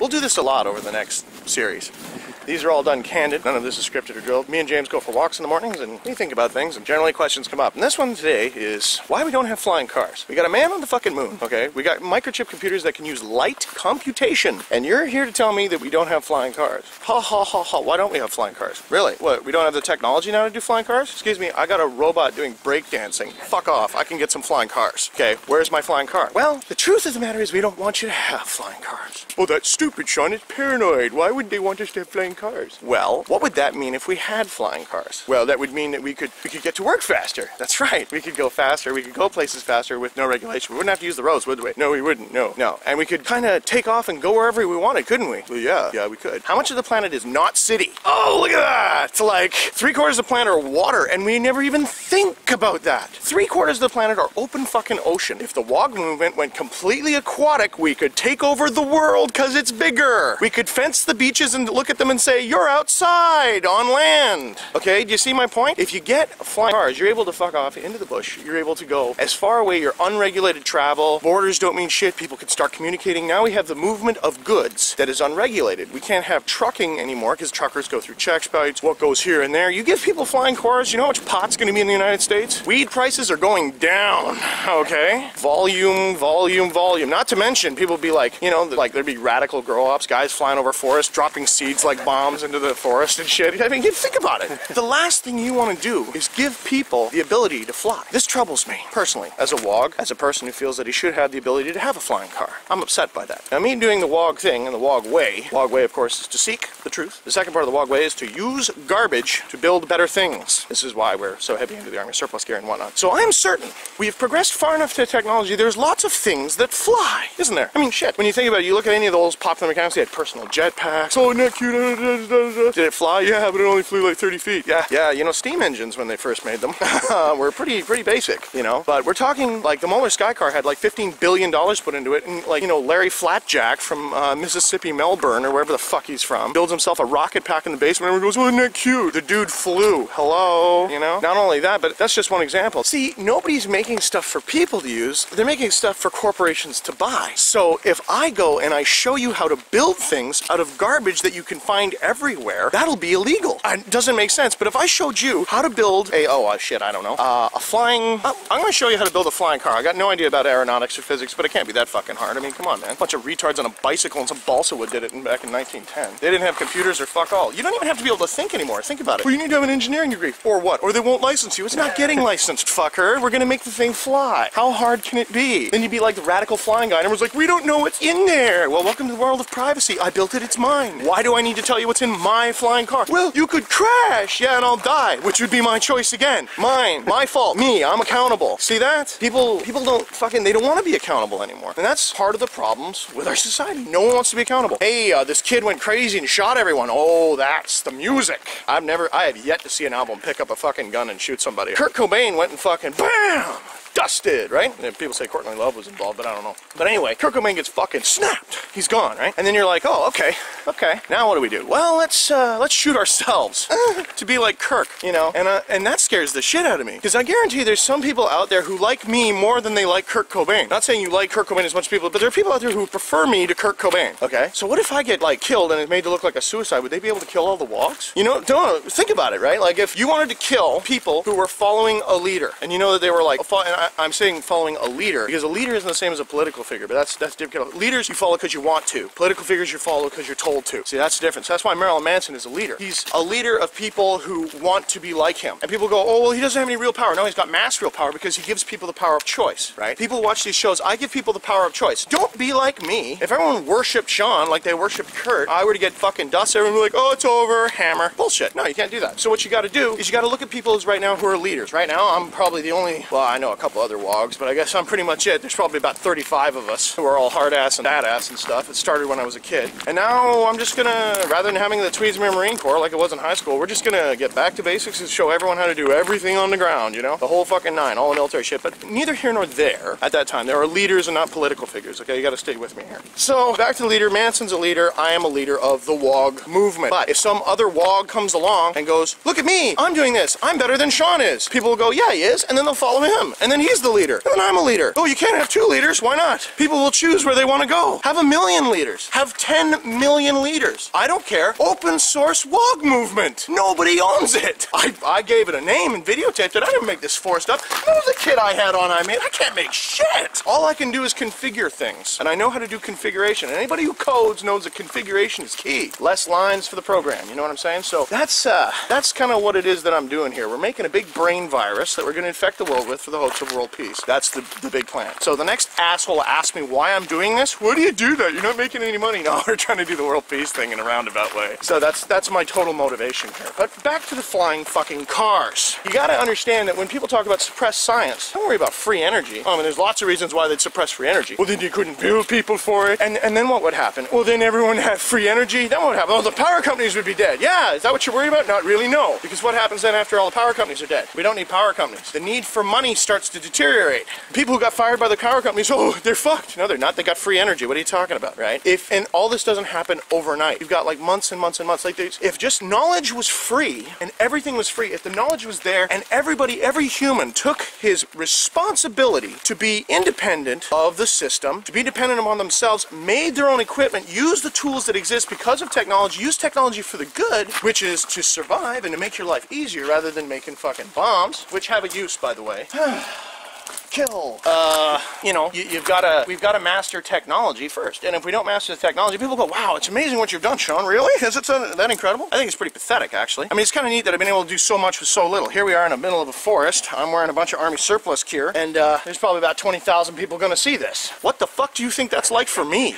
We'll do this a lot over the next series. These are all done candid. None of this is scripted or drilled. Me and James go for walks in the mornings and we think about things, and generally questions come up. And this one today is why we don't have flying cars. We got a man on the fucking moon, okay? We got microchip computers that can use light computation. And you're here to tell me that we don't have flying cars. Ha ha ha ha. Why don't we have flying cars? Really? What, we don't have the technology now to do flying cars? Excuse me, I got a robot doing breakdancing. Fuck off. I can get some flying cars. Okay, where's my flying car? Well, the truth of the matter is we don't want you to have flying cars. Oh, that's stupid, Sean. It's paranoid. Why would they want us to have flying cars? Well, what would that mean if we had flying cars? Well, that would mean that we could get to work faster. That's right. We could go faster. We could go places faster with no regulation. We wouldn't have to use the roads, would we? No, we wouldn't. No. And we could kind of take off and go wherever we wanted, couldn't we? Well, yeah, we could. How much of the planet is not city? Oh, look at that! It's like 3/4 of the planet are water, and we never even think about that. 3/4 of the planet are open fucking ocean. If the WOG movement went completely aquatic, we could take over the world because it's bigger. We could fence the beaches and look at them and say, you're outside on land. Okay, do you see my point? If you get flying cars, you're able to fuck off into the bush. You're able to go as far away. You're unregulated travel. Borders don't mean shit. People can start communicating. Now we have the movement of goods that is unregulated. We can't have trucking anymore because truckers go through checkpoints. What goes here and there? You give people flying cars, you know how much pot's going to be in the United States? Weed prices are going down, okay? Volume. Not to mention, people be like, you know, like there'd be radical grow-ups, guys flying over forests, dropping seeds like bombs into the forest and shit. I mean, think about it. The last thing you want to do is give people the ability to fly. This troubles me, personally, as a WOG, as a person who feels that he should have the ability to have a flying car. I'm upset by that. Now, me doing the WOG thing and the WOG way, of course, is to seek the truth. The second part of the WOG way is to use garbage to build better things. This is why we're so heavy into the Army surplus gear and whatnot. So I'm certain we have progressed far enough to technology, there's lots of things that fly, isn't there? I mean, shit, when you think about it, you look at any of those popular mechanics, they had personal jetpacks. Oh, isn't that cute? Did it fly? Yeah, but it only flew like 30 feet. Yeah, you know, steam engines when they first made them were pretty basic, you know. But we're talking like the Muller Sky Car had like $15 billion put into it, and like, you know, Larry Flatjack from Mississippi, Melbourne, or wherever the fuck he's from, builds himself a rocket pack in the basement and goes, oh, isn't that cute? The dude flew. Hello? You know? Not only that, but that's just one example. See, nobody's making stuff for people to use. They're making stuff for corporations to buy. So if I go and I show you how to build things out of garbage that you can find everywhere, that'll be illegal. It doesn't make sense, but if I showed you how to build a, a flying, I'm going to show you how to build a flying car. I got no idea about aeronautics or physics, but it can't be that fucking hard. I mean, come on, man. A bunch of retards on a bicycle and some balsa wood did it back in 1910. They didn't have computers or fuck all. You don't even have to be able to think anymore. Think about it. Well, you need to have an engineering degree. Or what? Or they won't license you. It's not getting licensed, fucker. We're going to make the thing fly. How hard can it be? Then you'd be like the radical flying guy, and everyone's like, we don't know what's in there. Well, welcome to the world of privacy. I built it. It's mine. Why do I need to tell you what's in my flying car? Well, you could crash. Yeah, and I'll die, which would be my choice again. Mine. My fault. Me. I'm accountable. See that? People don't fucking, they don't want to be accountable anymore. And that's part of the problems with our society. No one wants to be accountable. Hey, this kid went crazy and shot everyone. Oh, that's the music. I have yet to see an album pick up a fucking gun and shoot somebody. Kurt Cobain went and fucking BAM! Dusted, right? And people say Courtney Love was involved, but I don't know. But anyway, Kurt Cobain gets fucking snapped. He's gone, right? And then you're like, oh, okay. Now what do we do? Well, let's shoot ourselves to be like Kirk, you know? And that scares the shit out of me, because I guarantee there's some people out there who like me more than they like Kurt Cobain. Not saying you like Kurt Cobain as much as people, but there are people out there who prefer me to Kurt Cobain. Okay? So what if I get like killed and it's made to look like a suicide? Would they be able to kill all the WOGs? You know, don't think about it, right? Like if you wanted to kill people who were following a leader, and you know that they were like, I'm saying following a leader, because a leader isn't the same as a political figure, but that's different. Leaders you follow because you want to. Political figures you follow because you're told to. See, that's the difference. That's why Marilyn Manson is a leader. He's a leader of people who want to be like him. And people go, oh, well, he doesn't have any real power. No, he's got mass real power because he gives people the power of choice, right? People watch these shows, I give people the power of choice. Don't be like me. If everyone worshipped Sean like they worshipped Kurt, I were to get fucking dust, everyone would be like, oh, it's over, hammer. Bullshit. No, you can't do that. So what you gotta do is you gotta look at people as right now who are leaders. Right now, I'm probably the only, well, I know a couple other WOGs, but I guess I'm pretty much it. There's probably about 35 of us who are all hard-ass and badass and stuff. It started when I was a kid. And now I'm just gonna, rather than having the Tweedsmuir Marine Corps like it was in high school, we're just gonna get back to basics and show everyone how to do everything on the ground, you know? The whole fucking nine, all the military shit. But neither here nor there at that time. There are leaders and not political figures, okay? You gotta stay with me here. So, back to the leader. Manson's a leader. I am a leader of the WOG movement. But if some other WOG comes along and goes, look at me, I'm doing this, I'm better than Sean is, people will go, yeah, he is, and then they'll follow him. And then he's the leader. And then I'm a leader. Oh, you can't have 2 leaders. Why not? People will choose where they want to go. Have 1 million leaders. Have 10 million leaders. I don't care. Open source WOG movement. Nobody owns it. I gave it a name and videotaped it. I didn't make this forced up. That was the kit I had on I made. I can't make shit. All I can do is configure things. And I know how to do configuration. And anybody who codes knows that configuration is key. Less lines for the program. You know what I'm saying? So that's kind of what it is that I'm doing here. We're making a big brain virus that we're going to infect the world with for the hopes of world peace. That's the big plan. So the next asshole asks me why I'm doing this. Why do you do that? You're not making any money. No, we're trying to do the world peace thing in a roundabout way. So that's my total motivation here. But back to the flying fucking cars. You got to understand that when people talk about suppressed science, don't worry about free energy. I mean, there's lots of reasons why they'd suppress free energy. Well, then you couldn't build people for it. And then what would happen? Well, then everyone had free energy. Then what would happen? Oh, the power companies would be dead. Yeah, is that what you're worried about? Not really, no. Because what happens then after all the power companies are dead? We don't need power companies. The need for money starts to deteriorate. People who got fired by the power companies, oh, they're fucked. No, they're not. They got free energy. What are you talking about, right? And all this doesn't happen overnight. You've got like months and months and months. Like if just knowledge was free and everything was free, if the knowledge was there and every human took his responsibility to be independent of the system, to be dependent upon themselves, made their own equipment, use the tools that exist because of technology, use technology for the good, which is to survive and to make your life easier rather than making fucking bombs, which have a use, by the way. Kill. You know, we've got to master technology first. And if we don't master the technology, people go, wow, it's amazing what you've done, Sean. Really? Is it that incredible? I think it's pretty pathetic, actually. I mean, it's kind of neat that I've been able to do so much with so little. Here we are in the middle of a forest. I'm wearing a bunch of army surplus gear, and there's probably about 20,000 people going to see this. What the fuck do you think that's like for me?